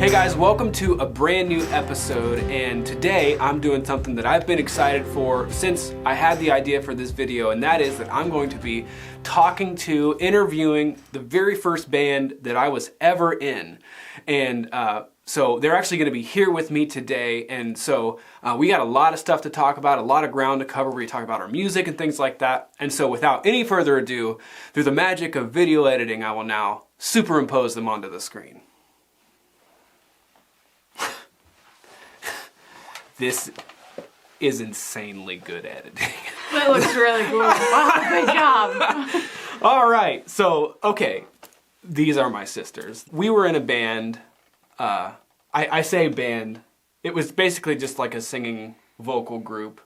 Hey guys, welcome to a brand new episode, and today I'm doing something that I've been excited for since I had the idea for this video, and that is that I'm going to be interviewing the very first band that I was ever in. And so they're actually going to be here with me today, and so we got a lot of stuff to talk about, a lot of ground to cover. We talk about our music and things like that. And so without any further ado, through the magic of video editing, I will now superimpose them onto the screen. This is insanely good editing. That looks really cool. Wow, good job. All right, so, okay, these are my sisters. We were in a band. I say band. It was basically just like a singing vocal group,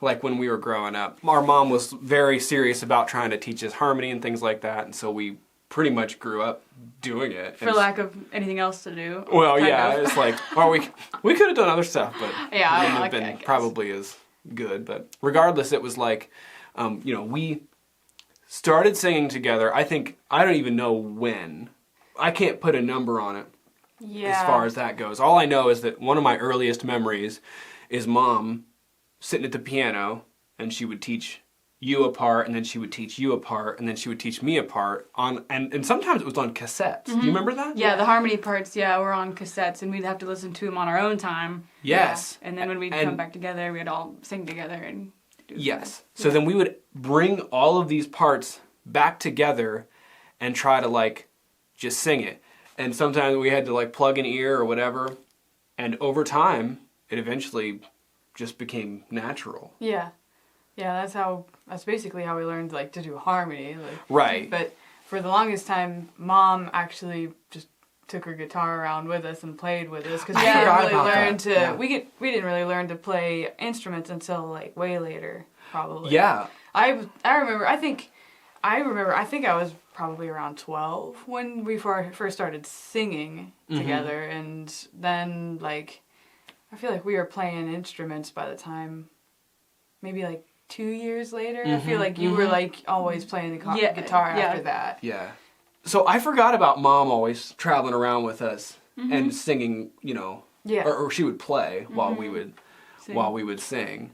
like when we were growing up. Our mom was very serious about trying to teach us harmony and things like that, and so we pretty much grew up doing it. For lack of anything else to do. Well, yeah, it's like, or we could have done other stuff, but yeah, it wouldn't have been probably as good. But regardless, it was like, we started singing together. I don't even know when. I can't put a number on it as far as that goes. All I know is that one of my earliest memories is Mom sitting at the piano, and she would teach you a part, and then she would teach you a part, and then she would teach me a part and sometimes it was on cassettes. Mm-hmm. Do you remember that? Yeah, the harmony parts, were on cassettes, and we'd have to listen to them on our own time. Yes. Yeah. And then when we'd come back together, we'd all sing together and do yes. So then we would bring all of these parts back together and try to just sing it. And sometimes we had to plug an ear or whatever, and over time it eventually just became natural. Yeah. Yeah, that's basically how we learned to do harmony. Right. But for the longest time, Mom actually just took her guitar around with us and played with us because we didn't really learn to play instruments until way later, probably. Yeah. I remember I was probably around 12 when we first started singing together, and then I feel like we were playing instruments by the time maybe 2 years later. I feel like you were always playing the guitar after that. Yeah. So I forgot about Mom always traveling around with us and singing, or she would play while we would sing.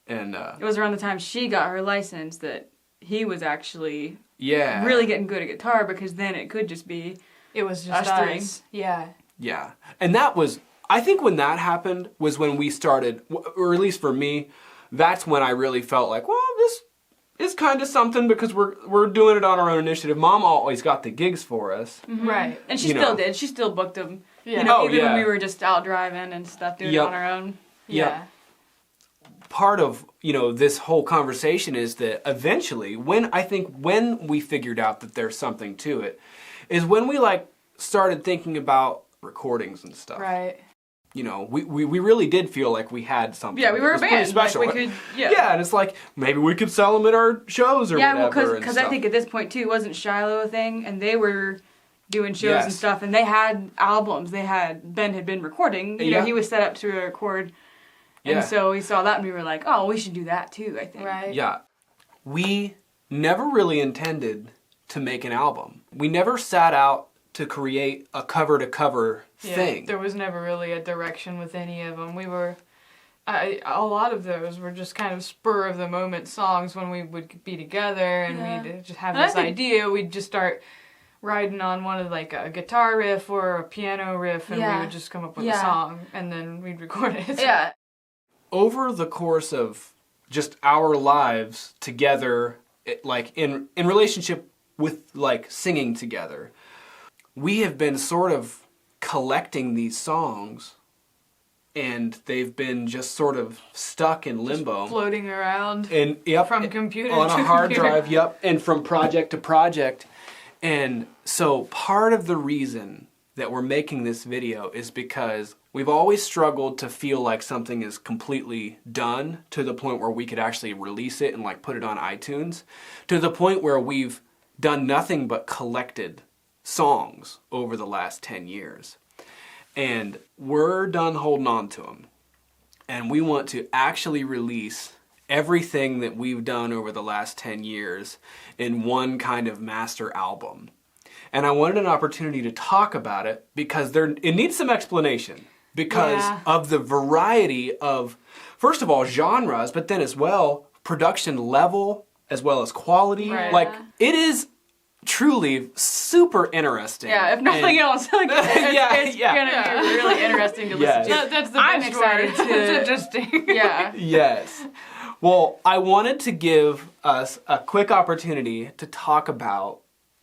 And it was around the time she got her license that he was actually really getting good at guitar, because then it could just be us three. Yeah. Yeah. And that was, I think when that happened was when we started, or at least for me, that's when I really felt like, well, this is kind of something, because we're doing it on our own initiative. Mom always got the gigs for us. Mm-hmm. Right. And she still did. She still booked them. Yeah. When we were just out driving and stuff, doing it on our own. Yeah. Part of, this whole conversation is that eventually, when we figured out that there's something to it, is when we started thinking about recordings and stuff. Right. We really did feel like we had something. Yeah, we were a band. Pretty special. We could, yeah, and it's maybe we could sell them at our shows or whatever. Yeah, because I think at this point too, wasn't Shiloh a thing, and they were doing shows and stuff, and they had albums. Ben had been recording. He was set up to record, and so we saw that, and we were like, oh, we should do that too, I think. Right. Yeah. We never really intended to make an album. We never sat out to create a cover-to-cover thing. There was never really a direction with any of them. We were, a lot of those were just kind of spur-of-the-moment songs when we would be together and we'd just have this idea. We'd just start riding on one of a guitar riff or a piano riff, and we would just come up with a song, and then we'd record it. Yeah. Over the course of just our lives together, in relationship with singing together, we have been sort of collecting these songs, and they've been just sort of stuck in limbo. Just floating around. And from computer on to a hard computer. drive, and from project to project. And so part of the reason that we're making this video is because we've always struggled to feel like something is completely done to the point where we could actually release it and put it on iTunes, to the point where we've done nothing but collected songs over the last 10 years. And we're done holding on to them. And we want to actually release everything that we've done over the last 10 years in one kind of master album. And I wanted an opportunity to talk about it because it needs some explanation because of the variety of, first of all, genres, but then as well, production level as well as quality. Right. Like, it is truly super interesting. Yeah, if nothing else, like it's gonna be really interesting to listen Yes. to. That's the I'm best excited word. to. It's interesting. Yeah. Yes. Well, I wanted to give us a quick opportunity to talk about,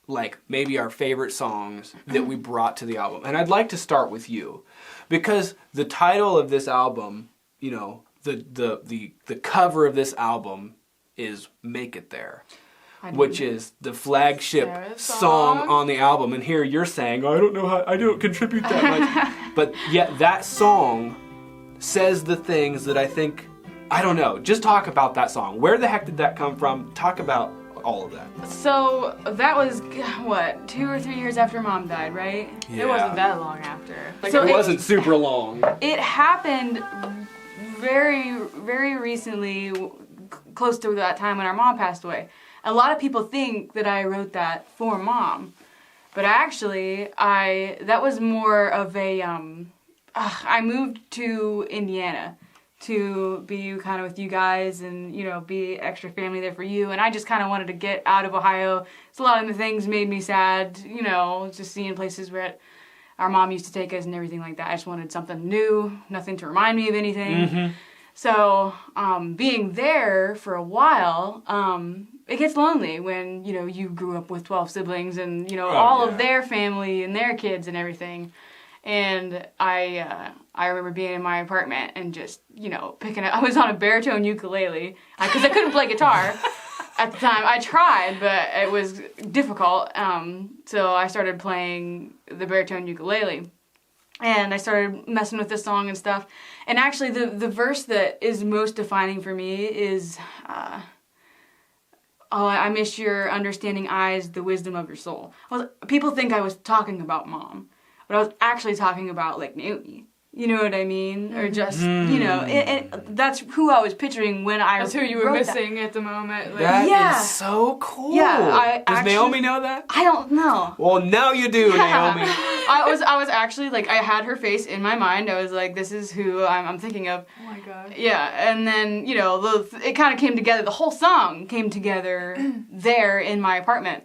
like, maybe our favorite songs that we brought to the album. And I'd like to start with you, because the title of this album, you know, the cover of this album is "Make It There," which is the flagship Sarah's song song. on the album. And here you're saying, I don't know how, I don't contribute that much. But yet that song says the things that I think, I don't know. Just talk about that song. Where the heck did that come from? Talk about all of that. So that was what, 2 or 3 years after Mom died, right? Yeah. It wasn't that long after. Like, So it wasn't super long. It happened very, very recently, close to that time when our mom passed away. A lot of people think that I wrote that for Mom, but actually, that was more of a. I moved to Indiana to be kind of with you guys and, you know, be extra family there for you. And I just kind of wanted to get out of Ohio. So a lot of the things made me sad, you know, just seeing places where our mom used to take us and everything like that. I just wanted something new, nothing to remind me of anything. Mm-hmm. So being there for a while, it gets lonely when, you know, you grew up with 12 siblings and, you know, all of their family and their kids and everything. And I remember being in my apartment and just, you know, picking up. I was on a baritone ukulele because I couldn't play guitar at the time. I tried, but it was difficult. So I started playing the baritone ukulele. And I started messing with this song and stuff. And actually, the verse that is most defining for me is, "Oh, I miss your understanding eyes, the wisdom of your soul." People think I was talking about Mom. But I was actually talking about, like, Naomi. You know what I mean? Or just, you know, that's who I was picturing when I That's who you were wrote missing at the moment. Like, That is so cool. Yeah, Does Naomi know that? I don't know. Well, now you do, Naomi. I was actually, like, I had her face in my mind. I was like, this is who I'm thinking of. Oh my god. Yeah, and then, you know, it kind of came together. The whole song came together there in my apartment.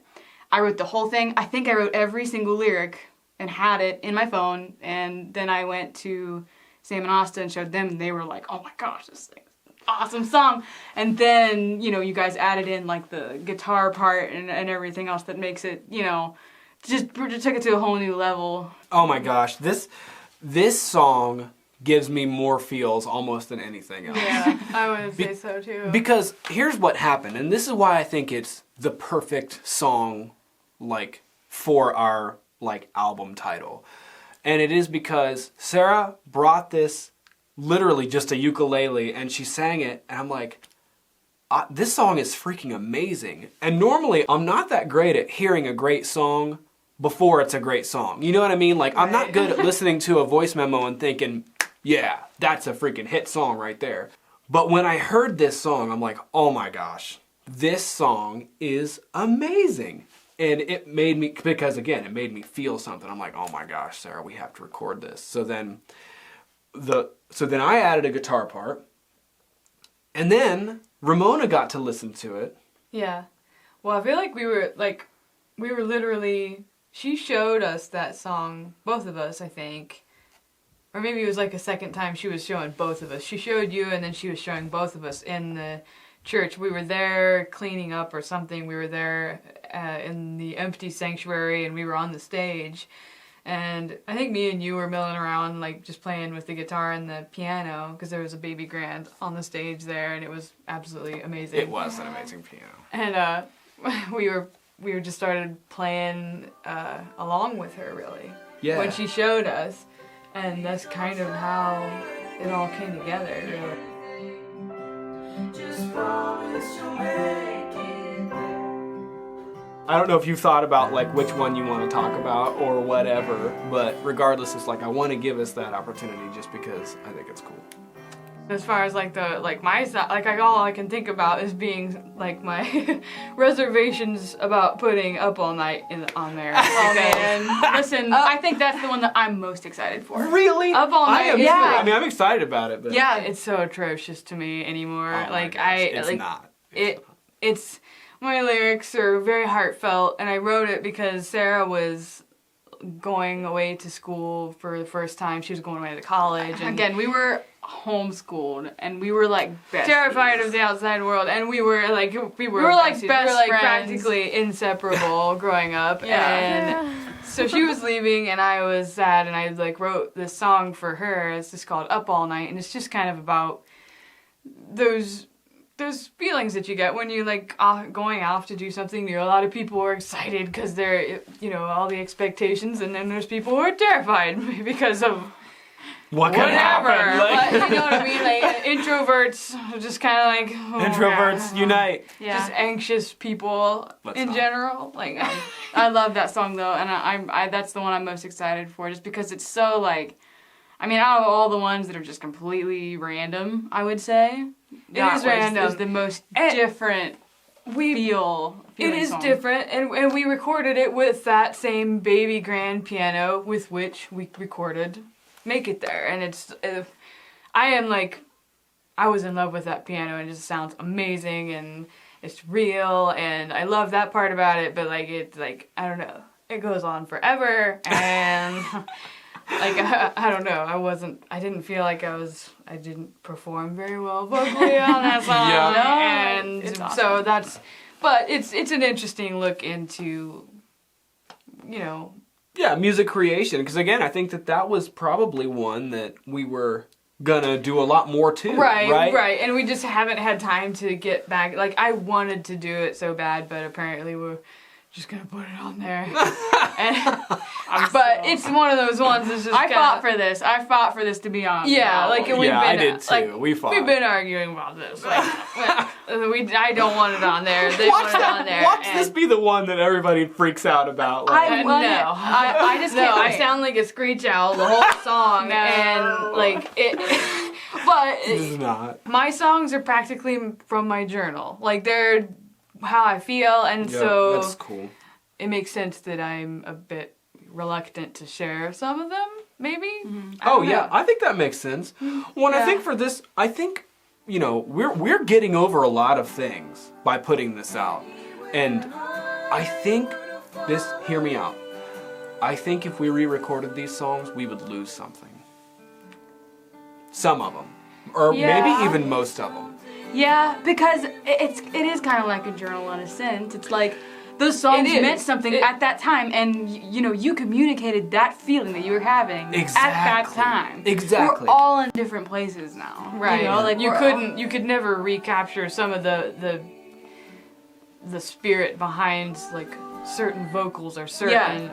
I wrote the whole thing. I think I wrote every single lyric and had it in my phone, and then I went to Sam and Asta and showed them, and they were like, oh my gosh, this is an awesome song. And then, you know, you guys added in, like, the guitar part and everything else that makes it, you know, just took it to a whole new level. Oh my gosh, this song gives me more feels almost than anything else. Yeah, I would say so too. Because here's what happened, and this is why I think it's the perfect song, like, for our, like, album title. And it is because Sarah brought this, literally just a ukulele, and she sang it, and I'm like, this song is freaking amazing. And normally, I'm not that great at hearing a great song before it's a great song. You know what I mean? Like, I'm not good at listening to a voice memo and thinking, yeah, that's a freaking hit song right there. But when I heard this song, I'm like, oh my gosh, this song is amazing. And it made me, because again, it made me feel something. I'm like, oh my gosh, Sarah, we have to record this. So then I added a guitar part, and then Ramona got to listen to it. Yeah. Well, I feel like we were literally, she showed us that song, both of us, I think. Or maybe it was like a second time she was showing both of us. She showed you, and then she was showing both of us in the church. We were there cleaning up or something. We were there in the empty sanctuary, and we were on the stage. And I think me and you were milling around, like, just playing with the guitar and the piano, because there was a baby grand on the stage there, and it was absolutely amazing. It was an amazing piano. And we were just started playing along with her, really. Yeah. When she showed us, and that's kind of how it all came together, really. Just promise you'll make it there. I don't know if you've thought about, like, which one you want to talk about or whatever, but regardless, it's like I want to give us that opportunity just because I think it's cool. As far as like my side, like all I can think about is being like my reservations about putting Up All Night on there. Oh man, listen, I think that's the one that I'm most excited for. Really? Up All I Night, am. yeah. Too. I mean, I'm excited about it, but Yeah, it's so atrocious to me anymore. Oh my like gosh, it's not. It's my lyrics are very heartfelt, and I wrote it because Sarah was going away to school for the first time. She was going away to college. And Again, we were homeschooled, and we were like besties. terrified of the outside world, and we were like like besties. best we were like friends. practically inseparable growing up. Yeah. And so she was leaving, and I was sad, and I like wrote this song for her. It's just called Up All Night, and it's just kind of about those feelings that you get when you're like going off to do something new. A lot of people are excited because they're, you know, all the expectations, and then there's people who are terrified because of what could whatever. happen? Like, But, you know what I mean? Like introverts are just kind of like introverts unite. Just anxious people Let's in not. general. Like I love that song though, and I that's the one I'm most excited for, just because it's so like, I mean, out of all the ones that are just completely random, I would say It is random. Is the most And different it feeling is song. different, and we recorded it with that same baby grand piano with which we recorded Make It There, and it's I was in love with that piano, and it just sounds amazing, and it's real, and I love that part about it, but like it's like, I don't know, it goes on forever, and like I don't know, I didn't feel like I didn't perform very well vocally on that song. Yeah. And It's awesome. so but it's an interesting look into, you know, Yeah, music creation. Because again, I think that was probably one that we were gonna do a lot more too. Right. And we just haven't had time to get back. Like, I wanted to do it so bad, but apparently we're just gonna put it on there. But it's one of those ones that's just I fought for this to be on. Yeah, No. like we've been, I did too. like, We fought. We've been arguing about this. Like, I don't want it on there. They want it on there. Watch and- this be the one that everybody freaks out about. Like, I want it. no. I just No, can't. I wait. sound like a screech owl the whole song, No. and like it. But this is not. my songs are practically from my journal. Like, they're how I feel, and Yeah, so that's cool. it makes sense that I'm a bit reluctant to share some of them. Maybe. I Oh don't yeah, know. I think that makes sense. Well, and I Yeah. think for this, I think we're getting over a lot of things by putting this out, and I think this. Hear me out. I think if we re-recorded these songs, we would lose something. Some of them, or Yeah. maybe even most of them. Yeah, because it is kind of like a journal in a sense. It's like those songs It is. meant something at that time, and you communicated that feeling that you were having at that Exactly. time. Exactly. We're all in different places now, Right. You know, like you we're couldn't. You could never recapture some of the spirit behind like certain vocals or certain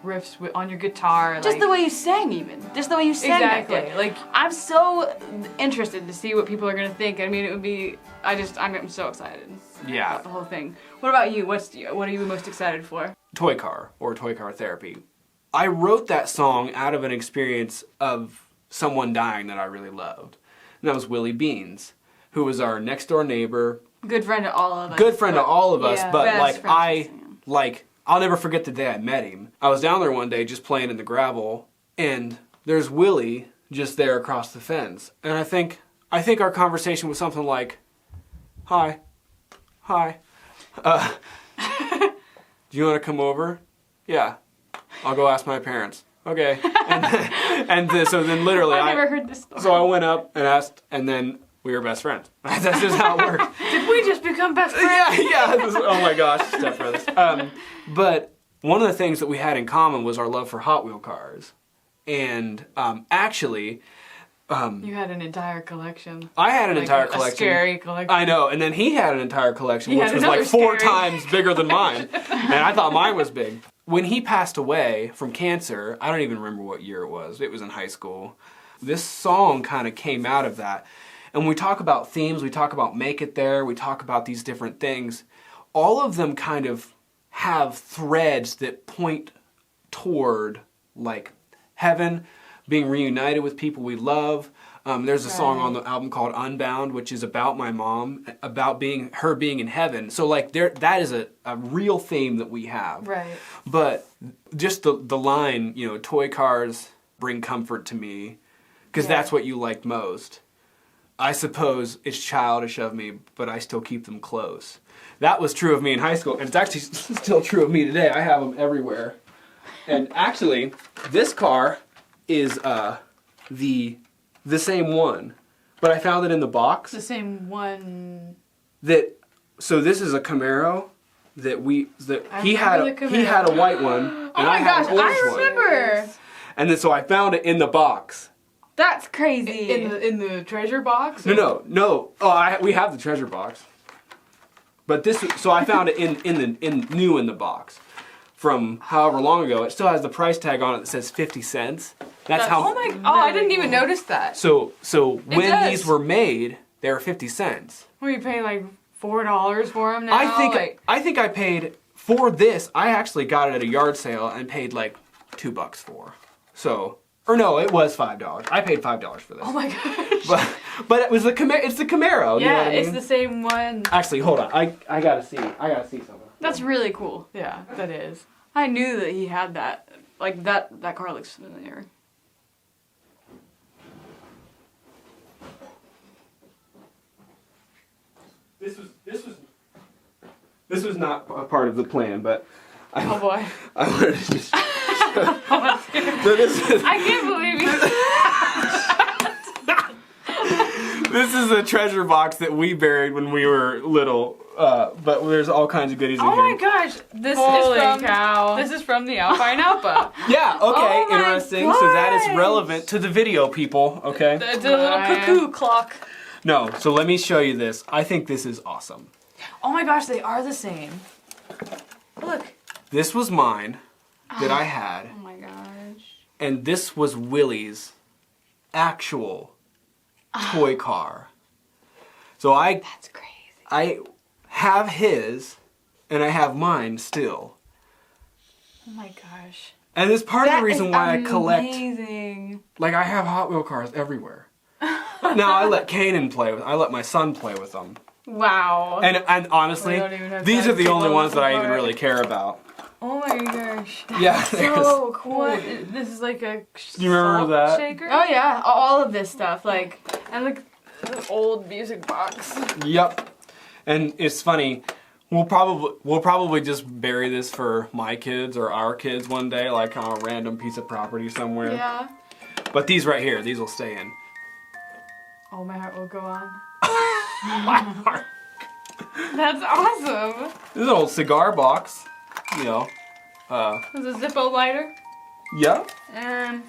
riffs on your guitar. just like, the way you sang, even just the way you sang. back exactly. then. Like, I'm so interested to see what people are gonna think. I mean, it would be. I'm so excited Yeah. about the whole thing. What about you? What are you most excited for? Toy Car or Toy Car Therapy. I wrote that song out of an experience of someone dying that I really loved. And that was Willie Beans, who was our next door neighbor, Good friend to all of us. good friend to but- all of us, yeah, but best friends. I'll never forget the day I met him. I was down there one day just playing in the gravel, and there's Willie just there across the fence. And I think our conversation was something like, Hi. Do you want to come over? Yeah. I'll go ask my parents. Okay. So then literally I've never heard this story. so I went up and asked, and then we were best friends. That's just how it worked. did we just become best friends? Yeah. Oh my gosh, stepbrothers. But one of the things that we had in common was our love for Hot Wheel cars. And actually, You had an entire collection. I had an Like entire a collection. scary collection. I know, and then he had an entire collection, He which had was like another 4 scary. times bigger than mine. And I thought mine was big. When he passed away from cancer, I don't even remember what year it was. It was in high school. This song kind of came out of that. And when we talk about themes, we talk about Make It There, we talk about these different things. All of them kind of have threads that point toward like heaven, being reunited with people we love, There's a song on the album called Unbound, which is about my mom, about her being in heaven. So like that is a real theme that we have. Right. But just the line, toy cars bring comfort to me, because that's what you liked most. I suppose it's childish of me, but I still keep them close. That was true of me in high school, and it's actually still true of me today. I have them everywhere. And actually, this car is the same one, but I found it in the box. The same one. So this is a Camaro he had a white one, and Oh my I had gosh, an orange I one. remember. And then so I found it in the box. That's crazy. In the treasure box? No. Oh, we have the treasure box. But so I found it new in the box from however long ago. It still has the price tag on it that says 50 cents. That's how. I didn't even notice that. So when does. these were made, they were 50 cents. Were you paying like $4 for them now? I think I paid for this. I actually got it at a yard sale and paid like $2 for. So. Or no, it was $5. I paid $5 for this. Oh my gosh. But it was the Camaro. It's the Camaro. You know what I it's mean? the same one. Actually, hold on. I gotta see. I gotta see something. That's really cool. Yeah, that is. I knew that he had that. Like that car looks familiar. This was not a part of the plan, but Oh boy. I wanted to just. So I can't believe you. this is a treasure box that we buried when we were little. But there's all kinds of goodies in Oh here. my gosh. Holy cow. This is from the Alpine Alpa. Yeah. Okay. Oh my Interesting. So that is gosh. relevant to the video, people. Okay. It's a little cuckoo clock. No. So let me show you this. I think this is awesome. Oh my gosh, they are the same. Look. This was mine that I had. Oh my gosh. And this was Willie's actual toy car. So That's crazy. I have his, and I have mine still. Oh my gosh. And it's part of the reason why I collect. Amazing. Like, I have Hot Wheel cars everywhere. Now I let Kanan play with. I let my son play with them. Wow. And honestly, We don't even have these time are the to only blow ones this that I even apart. really care about. Oh my gosh. Yeah. So cool. This is like a you remember salt that? shaker? Oh yeah, all of this stuff. Like, And like the old music box. Yep. And it's funny. We'll probably just bury this for my kids or our kids one day, like on a random piece of property somewhere. Yeah. But these right here, these will stay in. Oh, my heart will go on. My heart. That's awesome. This is an old cigar box. You know. There's a Zippo lighter. Yeah. And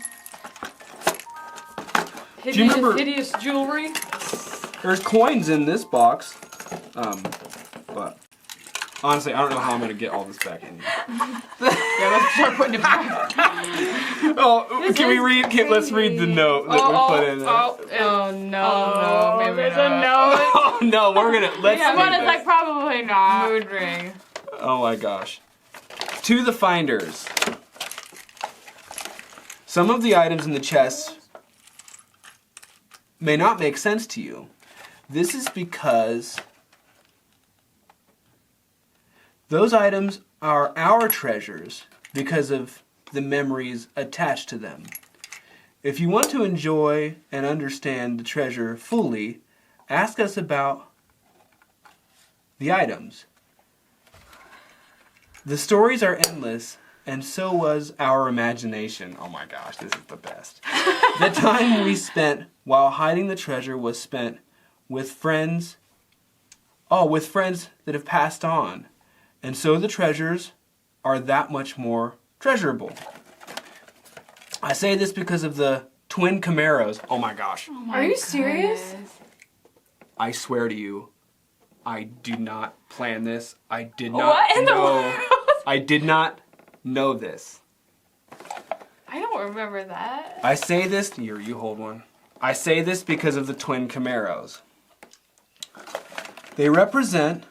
you remember- hideous jewelry. There's coins in this box. But honestly, I don't know how I'm gonna get all this back in. Yeah, let's start putting it back. Oh, can we read? Let's read the note that we put in there. Oh no, maybe there's not. a note. Oh no, we're gonna let's Yeah, read but it's this. like probably not. Mood ring. Oh my gosh. To the finders. Some of the items in the chest may not make sense to you. This is because those items are our treasures because of the memories attached to them. If you want to enjoy and understand the treasure fully, ask us about the items. The stories are endless, and so was our imagination. Oh my gosh, this is the best. The time we spent while hiding the treasure was spent with friends, with friends that have passed on. And so the treasures are that much more treasurable. I say this because of the twin Camaros. Oh my gosh. Are you serious? I swear to you, I do not plan this. I did not What in the know. world? I did not know this. I don't remember that. I say this, here, you hold one. I say this because of the twin Camaros. They represent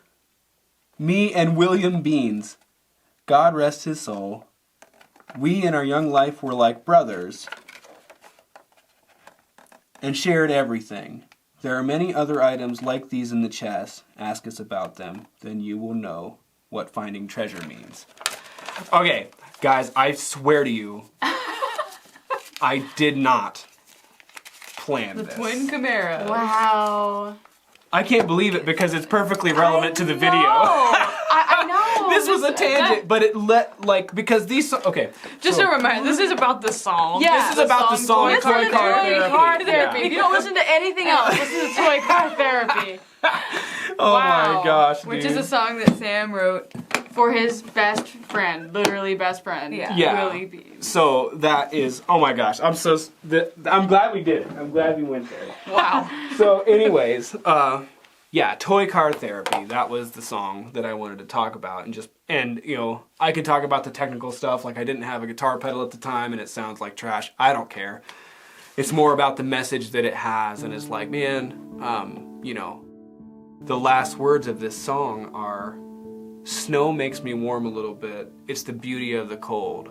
me and William Beans. God rest his soul. We in our young life were like brothers. and shared everything. There are many other items like these in the chest. Ask us about them, then you will know what finding treasure means. Okay, guys, I swear to you, I did not plan this. Twin Camaro. Wow. I can't believe it because it's perfectly relevant to the video. I know. This was a tangent, but it because these. Okay. Just so- a reminder, this is about the song. Yeah. This is about the song Toy Toy Car Therapy. Car therapy. Yeah. If you don't listen to anything else, listen to Toy Car Therapy. Oh Wow. my gosh, dude. Which is a song that Sam wrote. For his best friend, literally best friend. Yeah. Willie B. So that is. Oh my gosh. I'm glad we did it. I'm glad we went there. Wow. So, anyways, yeah, Toy Car Therapy. That was the song that I wanted to talk about, and you know, I could talk about the technical stuff. Like I didn't have a guitar pedal at the time, and it sounds like trash. I don't care. It's more about the message that it has, and it's like, man, you know, the last words of this song are, "Snow makes me warm a little bit. It's the beauty of the cold.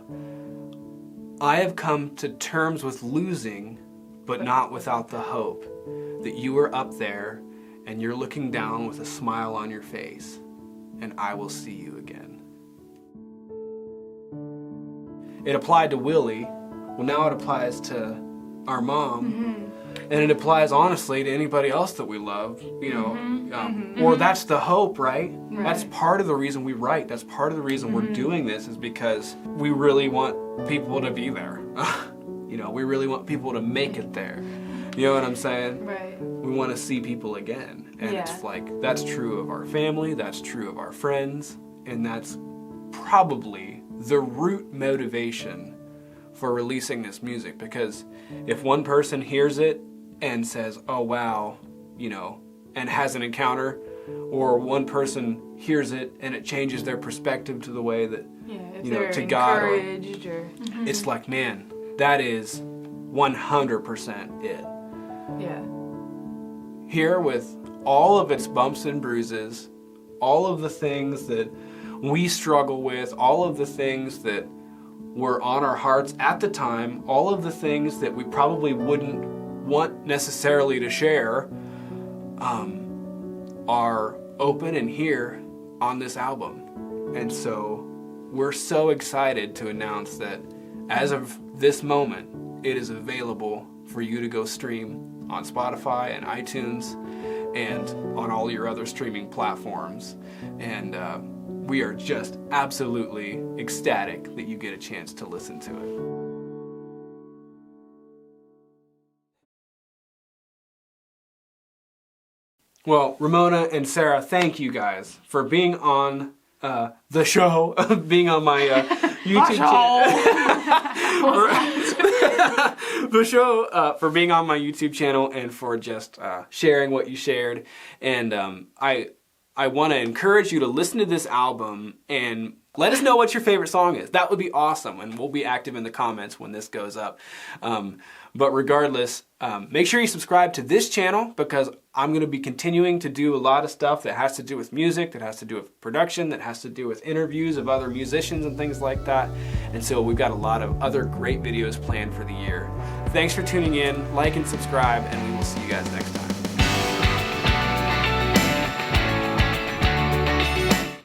I have come to terms with losing, but not without the hope that you are up there and you're looking down with a smile on your face, and I will see you again." It applied to Willie. Well, now it applies to our mom. And it applies honestly to anybody else that we love, you know, or that's the hope, right? That's part of the reason we write. That's part of the reason we're doing this is because we really want people to be there. You know, we really want people to make it there. You know what I'm saying? Right. We want to see people again. And Yeah. it's like, that's true of our family, that's true of our friends, and that's probably the root motivation for releasing this music, because if one person hears it and says, "Oh wow," you know, and has an encounter, or one person hears it and it changes their perspective to the way that, Yeah, if you know, they're to God, or encouraged or it's like, man, that is 100% it. yeah. Here, with all of its bumps and bruises, all of the things that we struggle with, all of the things that were on our hearts at the time, all of the things that we probably wouldn't want necessarily to share, are open and here on this album. And so we're so excited to announce that as of this moment, it is available for you to go stream on Spotify and iTunes and on all your other streaming platforms. And we are just absolutely ecstatic that you get a chance to listen to it. Well, Ramona and Sarah, thank you guys for being on the show, being on my YouTube channel. The show, for being on my YouTube channel, and for just sharing what you shared. And I want to encourage you to listen to this album and let us know what your favorite song is. That would be awesome, and we'll be active in the comments when this goes up. But regardless, make sure you subscribe to this channel, because I'm going to be continuing to do a lot of stuff that has to do with music, that has to do with production, that has to do with interviews of other musicians and things like that. And so we've got a lot of other great videos planned for the year. Thanks for tuning in, like and subscribe, and we will see you guys next time.